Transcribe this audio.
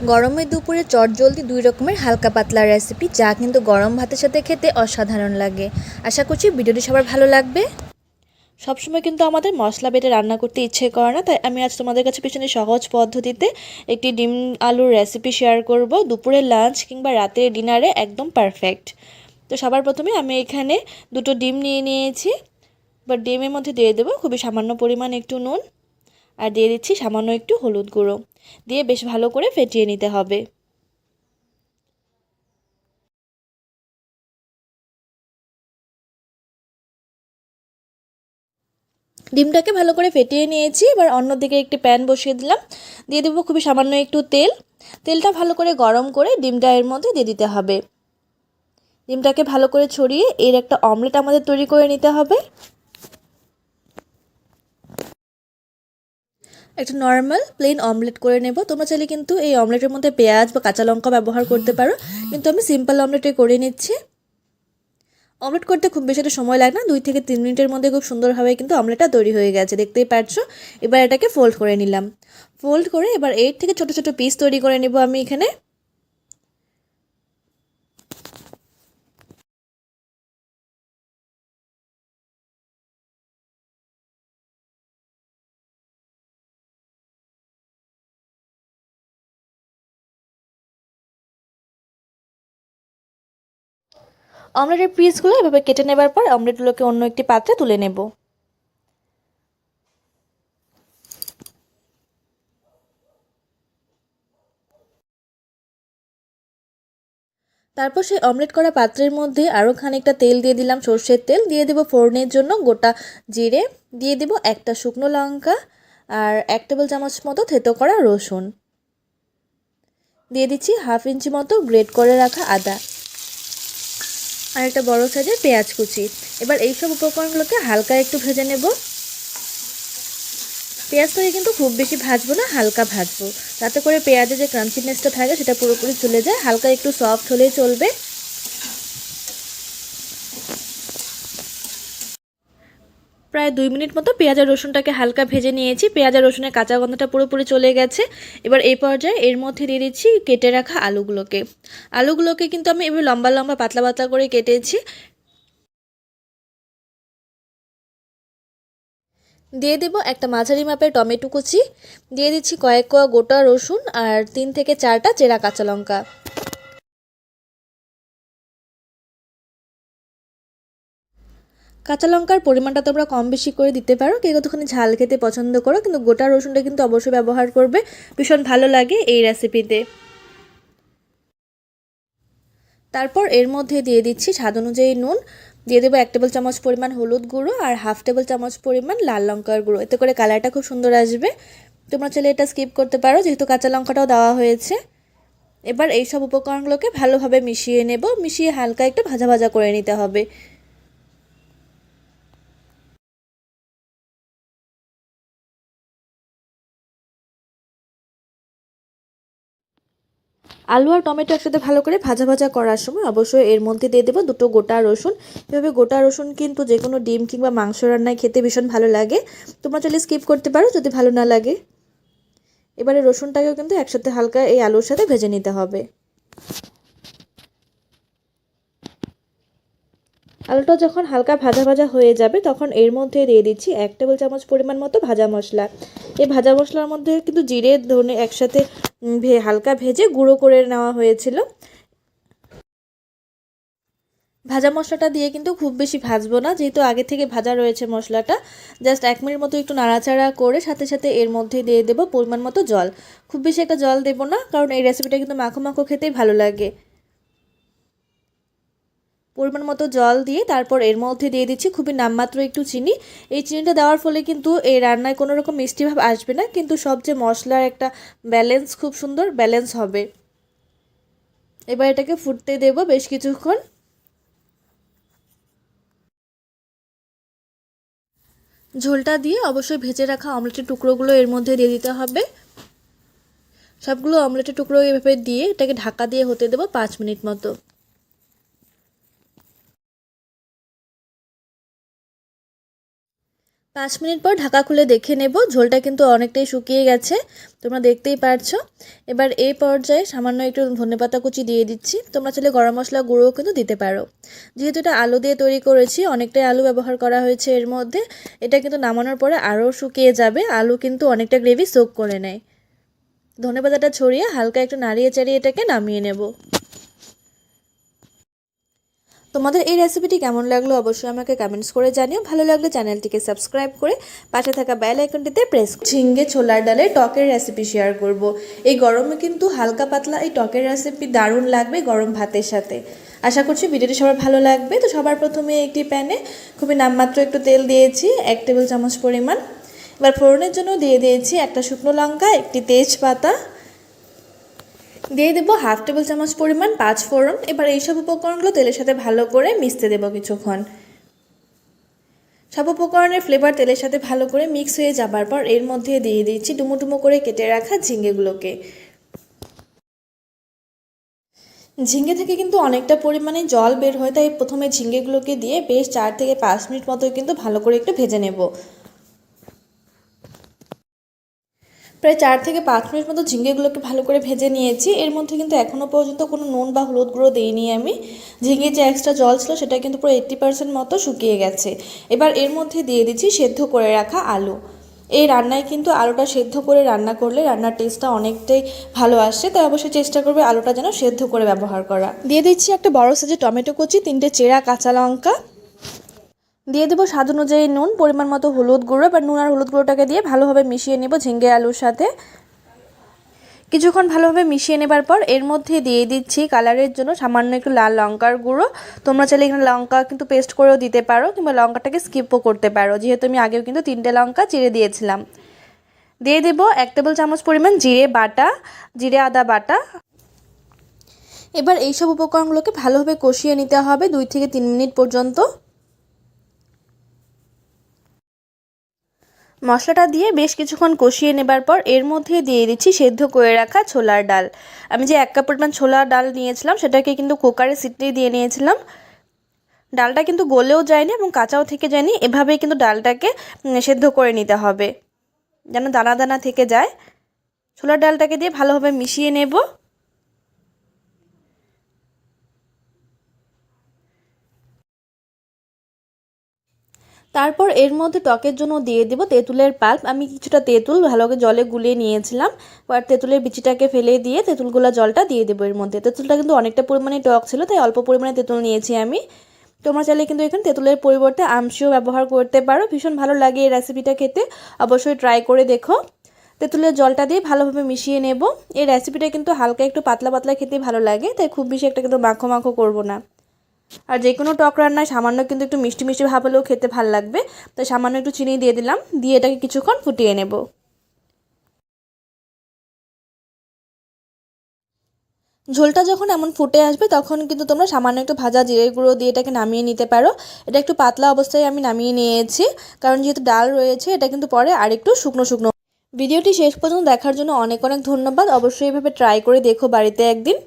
গরমের দুপুরে চটজলদি ২ রকমের হালকা পাতলা রেসিপি, যা কিন্তু গরম ভাতের সাথে খেতে অসাধারণ লাগে। আশা করছি ভিডিওটি সবার ভালো লাগবে। সবসময় কিন্তু আমাদের মশলা বেটে রান্না করতে ইচ্ছে করে না, তাই আমি আজ তোমাদের কাছে পিছনে সহজ পদ্ধতিতে একটি ডিম আলুর রেসিপি শেয়ার করব। দুপুরের লাঞ্চ কিংবা রাতের ডিনারে একদম পারফেক্ট। তো সবার প্রথমে আমি এখানে 2টো ডিম নিয়ে নিয়েছি। এবার ডিমের মধ্যে দিয়ে দেবো খুবই সামান্য পরিমাণ একটু নুন, আর দিয়ে দিচ্ছি সামান্য একটু হলুদ গুঁড়ো, দিয়ে বেশ ভালো করে ফেটিয়ে নিতে হবে। ডিমটাকে ভালো করে ফেটিয়ে নিয়েছি। এবার অন্যদিকে একটি প্যান বসিয়ে দিলাম, দিয়ে দেবো খুবই সামান্য একটু তেল। তেলটা ভালো করে গরম করে ডিমটা এর মধ্যে দিয়ে দিতে হবে। ডিমটাকে ভালো করে ছড়িয়ে এর একটা অমলেট আমাদের তৈরি করে নিতে হবে। একটা নর্মাল প্লেন অমলেট করে নেব। তোমরা চাইলে কিন্তু এই অমলেটের মধ্যে পেঁয়াজ বা কাঁচা লঙ্কা ব্যবহার করতে পারো, কিন্তু আমি সিম্পল অমলেটে করে নিচ্ছি। অমলেট করতে খুব বেশি একটা সময় লাগে না, 2 থেকে 3 মিনিটের মধ্যে খুব সুন্দরভাবে কিন্তু অমলেটটা তৈরি হয়ে গেছে, দেখতেই পাচ্ছ। এবার এটাকে ফোল্ড করে নিলাম। ফোল্ড করে এবার 8 থেকে ছোট ছোট পিস তৈরি করে নেব আমি এখানে। অমলেটের পিসগুলো এভাবে কেটে নেবার পর অমলেটগুলোকে অন্য একটি পাত্রে তুলে নেব। তারপর সেই অমলেট করা পাত্রের মধ্যে আরও খানিকটা তেল দিয়ে দিলাম, সর্ষের তেল। দিয়ে দেবো ফোড়নের জন্য গোটা জিরে, দিয়ে দেবো একটা শুকনো লঙ্কা, আর 1 টেবিল চামচ মতো থেতো করা রসুন, দিয়ে দিচ্ছি 1/2 ইঞ্চি মতো গ্রেট করে রাখা আদা, আর একটা বড় সাইজের পেঁয়াজ কুচি। এবার এইসব উপকরণগুলোকে হালকা একটু ভেজে নেব। পেঁয়াজটাকে কিন্তু খুব বেশি ভাজবো না, হালকা ভাজবো, যাতে করে পেঁয়াজের যে ক্রাঞ্চিনেসটা থাকে সেটা পুরোপুরি চলে যায়। হালকা একটু সফট হলেই চলবে। প্রায় 2 মিনিট মতো পেঁয়াজ আর রসুনটাকে হালকা ভেজে নিয়েছি। পেঁয়াজ আর রসুনের কাঁচা গন্ধটা পুরোপুরি চলে গেছে। এবার এই পর্যায়ে এর মধ্যে দিয়ে দিচ্ছি কেটে রাখা আলুগুলোকে কিন্তু আমি এভাবে লম্বা লম্বা পাতলা পাতলা করে কেটেছি। দিয়ে দেব একটা মাঝারি মাপের টমেটো কুচি, দিয়ে দিচ্ছি কয়েক কোয়া গোটা রসুন, আর 3 থেকে 4টা চেরা কাঁচা লঙ্কা। কাঁচা লঙ্কার পরিমাণটা তোমরা কম বেশি করে দিতে পারো, কেউ কতখানি ঝাল খেতে পছন্দ করো, কিন্তু গোটা রসুনটা কিন্তু অবশ্যই ব্যবহার করবে, ভীষণ ভালো লাগে এই রেসিপিতে। তারপর এর মধ্যে দিয়ে দিচ্ছি স্বাদ অনুযায়ী নুন, দিয়ে দেবো 1 টেবিল চামচ পরিমাণ হলুদ গুঁড়ো, আর 1/2 টেবিল চামচ পরিমাণ লাল লঙ্কার গুঁড়ো। এতে করে কালারটা খুব সুন্দর আসবে। তোমরা চাইলে এটা স্কিপ করতে পারো, যেহেতু কাঁচা লঙ্কাটাও দেওয়া হয়েছে। এবার এই সব উপকরণগুলোকে ভালোভাবে মিশিয়ে নেব, মিশিয়ে হালকা একটু ভাজা ভাজা করে নিতে হবে। আলু আর টমেটো একসাথে ভালো করে ভাজা ভাজা করার সময় অবশ্যই এর মধ্যে দিয়ে দেবো 2টো গোটা রসুন। এভাবে গোটা রসুন কিন্তু যে কোনো ডিম কিংবা মাংস রান্নায় খেতে ভীষণ ভালো লাগে। তোমরা চাইলে স্কিপ করতে পারো যদি ভালো না লাগে। এবারে রসুনটাকেও কিন্তু একসাথে হালকা এই আলুর সাথে ভেজে নিতে হবে। আলুটা যখন হালকা ভাজা ভাজা হয়ে যাবে, তখন এর মধ্যে দিয়ে দিচ্ছি 1 টেবিল চামচ পরিমাণ মতো ভাজা মশলা। এই ভাজা মশলার মধ্যে কিন্তু জিরে ধনে একসাথে হালকা ভেজে গুঁড়ো করে নেওয়া হয়েছিল। ভাজা মশলাটা দিয়ে কিন্তু খুব বেশি ভাজবো না, যেহেতু আগে থেকে ভাজা রয়েছে মশলাটা। জাস্ট 1 মিনিট মতো একটু নাড়াচাড়া করে সাথে সাথে এর মধ্যে দিয়ে দেবো পরিমাণ মতো জল। খুব বেশি একটা জল দেবো না, কারণ এই রেসিপিটা কিন্তু মাখো মাখো খেতেই ভালো লাগে। পরিমাণ মতো জল দিয়ে তারপর এর মধ্যে দিয়ে দিচ্ছি খুবই নামমাত্র একটু চিনি। এই চিনিটা দেওয়ার ফলে কিন্তু এই রান্নায় কোনো রকম মিষ্টি ভাব আসবে না, কিন্তু সবচেয়ে মশলার একটা ব্যালেন্স, খুব সুন্দর ব্যালেন্স হবে। এবার এটাকে ফুটতে দেবো বেশ কিছুক্ষণ। ঝোলটা দিয়ে অবশ্যই ভেজে রাখা অমলেটের টুকরোগুলো এর মধ্যে দিয়ে দিতে হবে। সবগুলো অমলেটের টুকরো এভাবে দিয়ে এটাকে ঢাকা দিয়ে হতে দেবো 5 মিনিট মতো। 5 মিনিট পর ঢাকা খুলে দেখে নেব। ঝোলটা কিন্তু অনেকটাই শুকিয়ে গেছে, তোমরা দেখতেই পারছো। এবার এই পর্যায়ে সামান্য একটু ধনেপাতা কুচি দিয়ে দিচ্ছি। তোমরা চাইলে গরম মশলা গুঁড়োও কিন্তু দিতে পারো। যেহেতু এটা আলু দিয়ে তৈরি করেছি, অনেকটাই আলু ব্যবহার করা হয়েছে এর মধ্যে, এটা কিন্তু নামানোর পরে আরও শুকিয়ে যাবে। আলু কিন্তু অনেকটা গ্রেভি সোক করে নেয়। ধনেপাতাটা ছড়িয়ে হালকা একটু নাড়িয়ে চাড়িয়ে এটাকে নামিয়ে নেব। তোমাদের এই রেসিপিটি কেমন লাগলো অবশ্যই আমাকে কমেন্টস করে জানিও। ভালো লাগলে চ্যানেলটিকে সাবস্ক্রাইব করে পাশে থাকা বেল আইকনটিতে প্রেস। ঝিঙ্গে ছোলার ডালের টকের রেসিপি শেয়ার করব। এই গরমে কিন্তু হালকা পাতলা এই টকের রেসিপি দারুণ লাগবে গরম ভাতের সাথে। আশা করছি ভিডিওটি সবার ভালো লাগবে। তো সবার প্রথমে একটি প্যানে খুবই নামমাত্র একটু তেল দিয়েছি, 1 টেবিল চামচ পরিমাণ। এবার ফোড়নের জন্য দিয়ে দিয়েছি একটা শুকনো লঙ্কা, একটি তেজপাতা, দিয়ে দেবো 1/2 টেবিল চামচ পরিমাণ 5 ফোড়ন। এবার এইসব উপকরণগুলো তেলের সাথে ভালো করে মিশতে দেবো কিছুক্ষণ। সব উপকরণের ফ্লেভার তেলের সাথে ভালো করে মিক্স হয়ে যাবার পর এর মধ্যে দিয়ে দিচ্ছি ডুমো ডুমো করে কেটে রাখা ঝিঙ্গেগুলোকে। ঝিঙ্গে থেকে কিন্তু অনেকটা পরিমাণে জল বের হয়, তাই প্রথমে ঝিঙ্গেগুলোকে দিয়ে বেশ 4 থেকে 5 মিনিট মতো কিন্তু ভালো করে একটু ভেজে নেব। প্রায় 4 থেকে 5 মিনিট মতো ঝিঙ্গেগুলোকে ভালো করে ভেজে নিয়েছি। এর মধ্যে কিন্তু এখনও পর্যন্ত কোনো নুন বা হলুদ গুঁড়ো দিইনি আমি। ঝিঙ্গের যে এক্সট্রা জল ছিল সেটা কিন্তু পুরো 80% মতো শুকিয়ে গেছে। এবার এর মধ্যে দিয়ে দিচ্ছি সেদ্ধ করে রাখা আলু। এই রান্নায় কিন্তু আলুটা সেদ্ধ করে রান্না করলে রান্নার টেস্টটা অনেকটাই ভালো আসে, তাই অবশ্যই চেষ্টা করবে আলুটা যেন সেদ্ধ করে ব্যবহার করা। দিয়ে দিচ্ছি একটা বড় সাইজের টমেটো কুচি, 3টে চেরা কাঁচা লঙ্কা, দিয়ে দেবো স্বাদ অনুযায়ী নুন, পরিমাণ মতো হলুদ গুঁড়ো। এবার নুন আর হলুদ গুঁড়োটাকে দিয়ে ভালোভাবে মিশিয়ে নেব ঝিঙ্গে আলুর সাথে। কিছুক্ষণ ভালোভাবে মিশিয়ে নেবার পর এর মধ্যে দিয়ে দিচ্ছি কালারের জন্য সামান্য একটু লাল লঙ্কার গুঁড়ো। তোমরা চাইলে এখানে লঙ্কা কিন্তু পেস্ট করেও দিতে পারো, কিংবা লঙ্কাটাকে স্কিপও করতে পারো, যেহেতু আমি আগেও কিন্তু 3টে লঙ্কা চিড়ে দিয়েছিলাম। দিয়ে দেব 1 টেবিল চামচ পরিমাণ জিরে আদা বাটা। এবার এইসব উপকরণগুলোকে ভালোভাবে কষিয়ে নিতে হবে 2 থেকে 3 মিনিট পর্যন্ত। মশলাটা দিয়ে বেশ কিছুক্ষণ কষিয়ে নেবার পর এর মধ্যে দিয়ে দিচ্ছি সেদ্ধ করে রাখা ছোলার ডাল। আমি যে 1 কাপ পরিমাণ ছোলার ডাল নিয়েছিলাম সেটাকে কিন্তু কুকারে সিটি দিয়ে নিয়েছিলাম। ডালটা কিন্তু গলেও যায়নি এবং কাঁচাও থেকে যায়নি, এভাবেই কিন্তু ডালটাকে সেদ্ধ করে নিতে হবে যেন দানা দানা থেকে যায়। ছোলার ডালটাকে দিয়ে ভালোভাবে মিশিয়ে নেব। তারপর এর মধ্যে টকের জন্য দিয়ে দেব তেঁতুলের পাল্প। আমি কিছুটা তেঁতুল ভালো করে জলে গুলিয়ে নিয়েছিলাম। এবার তেঁতুলের বিচিটাকে ফেলে দিয়ে তেঁতুলগুলা জলটা দিয়ে দেবো এর মধ্যে। তেঁতুলটা কিন্তু অনেকটা পরিমাণে টক ছিল, তাই অল্প পরিমাণে তেঁতুল নিয়েছি আমি। তোমরা চাইলে কিন্তু এখানে তেঁতুলের পরিবর্তে আমশিও ব্যবহার করতে পারো। ভীষণ ভালো লাগে এই রেসিপিটা খেতে, অবশ্যই ট্রাই করে দেখো। তেঁতুলের জলটা দিয়ে ভালোভাবে মিশিয়ে নেব। এই রেসিপিটা কিন্তু হালকা একটু পাতলা পাতলা খেতে ভালো লাগে, তাই খুব বেশি একটা কিন্তু মাখো মাখো করবো না। আর যে কোনো টক রান্নায় সামান্য কিন্তু একটু মিষ্টি মিষ্টি ভাব হলেও খেতে ভালো লাগবে, তাই সামান্য একটু চিনি দিয়ে দিলাম, দিয়ে এটাকে কিছুক্ষণ ফুটিয়ে নেব। ঝোলটা যখন এমন ফুটে আসবে তখন কিন্তু তোমরা সামান্য একটু ভাজা জিরে গুঁড়ো দিয়ে এটাকে নামিয়ে নিতে পারো। এটা একটু পাতলা অবস্থায় আমি নামিয়ে নিয়েছি, কারণ যেহেতু ডাল রয়েছে এটা কিন্তু পরে আর একটু শুকনো শুকনো। ভিডিওটি শেষ পর্যন্ত দেখার জন্য অনেক অনেক ধন্যবাদ। অবশ্যই এভাবে ট্রাই করে দেখো বাড়িতে একদিন।